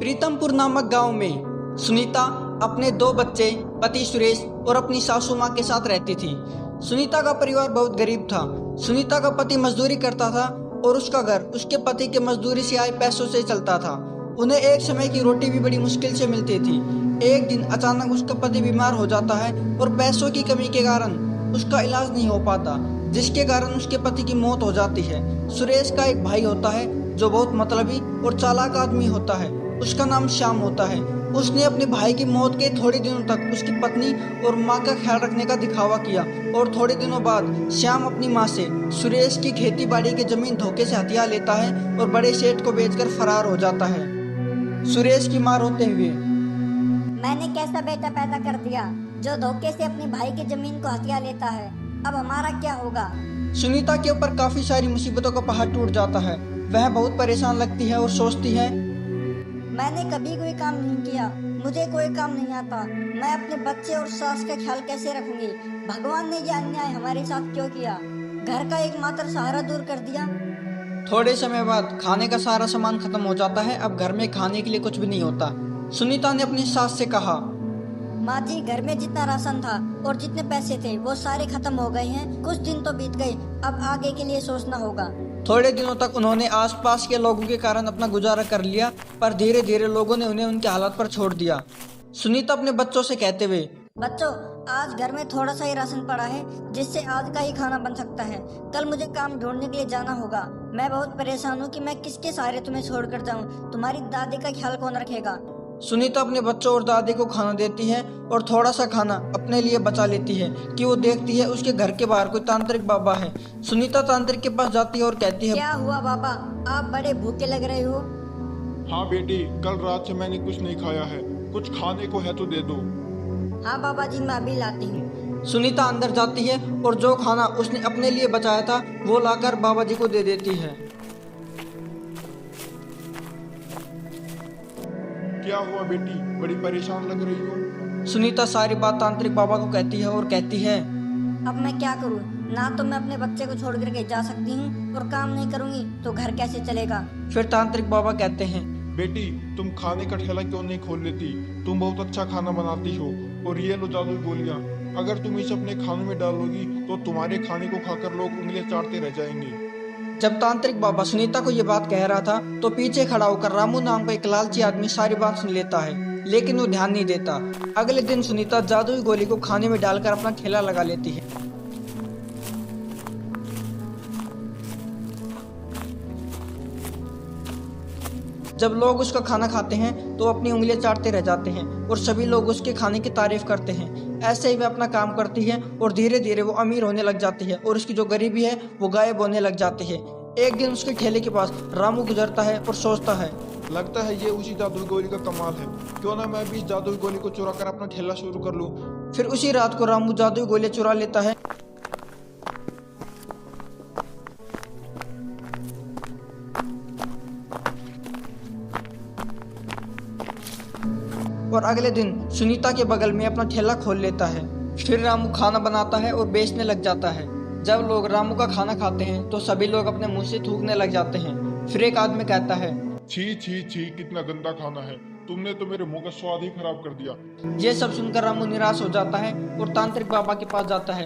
प्रीतमपुर नामक गांव में सुनीता अपने दो बच्चे पति सुरेश और अपनी सासू माँ के साथ रहती थी। सुनीता का परिवार बहुत गरीब था। सुनीता का पति मजदूरी करता था और उसका घर उसके पति के मजदूरी से आए पैसों से चलता था। उन्हें एक समय की रोटी भी बड़ी मुश्किल से मिलती थी। एक दिन अचानक उसका पति बीमार हो जाता है और पैसों की कमी के कारण उसका इलाज नहीं हो पाता, जिसके कारण उसके पति की मौत हो जाती है। सुरेश का एक भाई होता है जो बहुत मतलबी और चालाक आदमी होता है। उसका नाम श्याम होता है। उसने अपने भाई की मौत के थोड़े दिनों तक उसकी पत्नी और माँ का ख्याल रखने का दिखावा किया और थोड़े दिनों बाद श्याम अपनी माँ से सुरेश की खेती बाड़ी की जमीन धोखे से हथिया लेता है और बड़े सेठ को बेचकर फरार हो जाता है। सुरेश की माँ रोते हुए, मैंने कैसा बेटा पैदा कर दिया जो धोखे से अपने भाई की जमीन को हथिया लेता है। अब हमारा क्या होगा। सुनीता के ऊपर काफी सारी मुसीबतों का पहाड़ टूट जाता है। वह बहुत परेशान लगती है और सोचती है, मैंने कभी कोई काम नहीं किया, मुझे कोई काम नहीं आता। मैं अपने बच्चे और सास का ख्याल कैसे रखूंगी। भगवान ने यह अन्याय हमारे साथ क्यों किया। घर का एकमात्र सहारा दूर कर दिया। थोड़े समय बाद खाने का सारा सामान खत्म हो जाता है। अब घर में खाने के लिए कुछ भी नहीं होता। सुनीता ने अपनी सास से कहा, माँ जी, घर में जितना राशन था और जितने पैसे थे वो सारे खत्म हो गए हैं। कुछ दिन तो बीत गए, अब आगे के लिए सोचना होगा। थोड़े दिनों तक उन्होंने आसपास के लोगों के कारण अपना गुजारा कर लिया, पर धीरे धीरे लोगों ने उन्हें उनके हालात पर छोड़ दिया। सुनीता अपने बच्चों से कहते हुए, बच्चों, आज घर में थोड़ा सा ही राशन पड़ा है जिससे आज का ही खाना बन सकता है। कल मुझे काम ढूंढने के लिए जाना होगा। मैं बहुत परेशान हूँ कि मैं किसके सहारे तुम्हें छोड़कर जाऊँ। तुम्हारी दादी का ख्याल कौन रखेगा। सुनीता अपने बच्चों और दादी को खाना देती है और थोड़ा सा खाना अपने लिए बचा लेती है कि वो देखती है उसके घर के बाहर कोई तांत्रिक बाबा है। सुनीता तांत्रिक के पास जाती है और कहती है, क्या हुआ बाबा, आप बड़े भूखे लग रहे हो। हाँ बेटी, कल रात से मैंने कुछ नहीं खाया है, कुछ खाने को है तो दे दो। हाँ बाबा जी, मैं अभी लाती हूँ। सुनीता अंदर जाती है और जो खाना उसने अपने लिए बचाया था वो लाकर बाबा जी को दे देती है। क्या हुआ बेटी, बड़ी परेशान लग रही हो। सुनीता सारी बात तांत्रिक बाबा को कहती है और कहती है, अब मैं क्या करूँ। ना तो मैं अपने बच्चे को छोड़ करके जा सकती हूँ और काम नहीं करूँगी तो घर कैसे चलेगा। फिर तांत्रिक बाबा कहते हैं, बेटी, तुम खाने का ठेला क्यों नहीं खोल लेती। तुम बहुत अच्छा खाना बनाती हो। और ये लो जादुई गोलियां, अगर तुम इसे अपने खानों में डालोगी तो तुम्हारे खाने को खाकर लोग उंगलियां चाटते रह जाएंगे। जब तांत्रिक बाबा सुनीता को ये बात कह रहा था तो पीछे खड़ा होकर रामू नाम का एक लालची आदमी सारी बात सुन लेता है, लेकिन वो ध्यान नहीं देता। अगले दिन सुनीता जादुई गोली को खाने में डालकर अपना ठेला लगा लेती है। जब लोग उसका खाना खाते हैं तो अपनी उंगलियां चाटते रह जाते हैं और सभी लोग उसके खाने की तारीफ करते हैं। ऐसे ही वह अपना काम करती है और धीरे धीरे वो अमीर होने लग जाती है और उसकी जो गरीबी है वो गायब होने लग जाती है। एक दिन उसके ठेले के पास रामू गुजरता है और सोचता है, लगता है ये उसी जादुई गोली का कमाल है। क्यों ना मैं भी इस जादुई गोली को चुरा कर अपना ठेला शुरू कर लूं। फिर उसी रात को रामू जादुई गोलियां चुरा लेता है और अगले दिन सुनीता के बगल में अपना ठेला खोल लेता है। फिर रामू खाना बनाता है और बेचने लग जाता है। जब लोग रामू का खाना खाते हैं तो सभी लोग अपने मुंह से थूकने लग जाते हैं। फिर एक आदमी कहता है, छी छी छी, कितना गंदा खाना है। तुमने तो मेरे मुंह का स्वाद ही खराब कर दिया। ये सब सुनकर रामू निराश हो जाता है और तांत्रिक बाबा के पास जाता है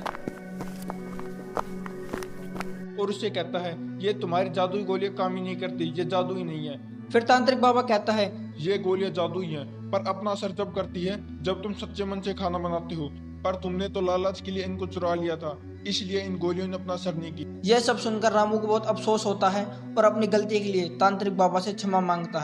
और उससे कहता है, ये तुम्हारी जादुई गोलियां काम ही नहीं करती, ये जादू ही नहीं है। फिर तांत्रिक बाबा कहता है, ये गोलियां जादुई हैं, पर अपना असर जब करती है जब तुम सच्चे मन से खाना बनाते हो। पर तुमने तो लालच के लिए इनको चुरा लिया था, इसलिए इन गोलियों ने अपना असर नहीं किया। यह सब सुनकर रामू को बहुत अफसोस होता है और अपनी गलती के लिए तांत्रिक बाबा से क्षमा मांगता है।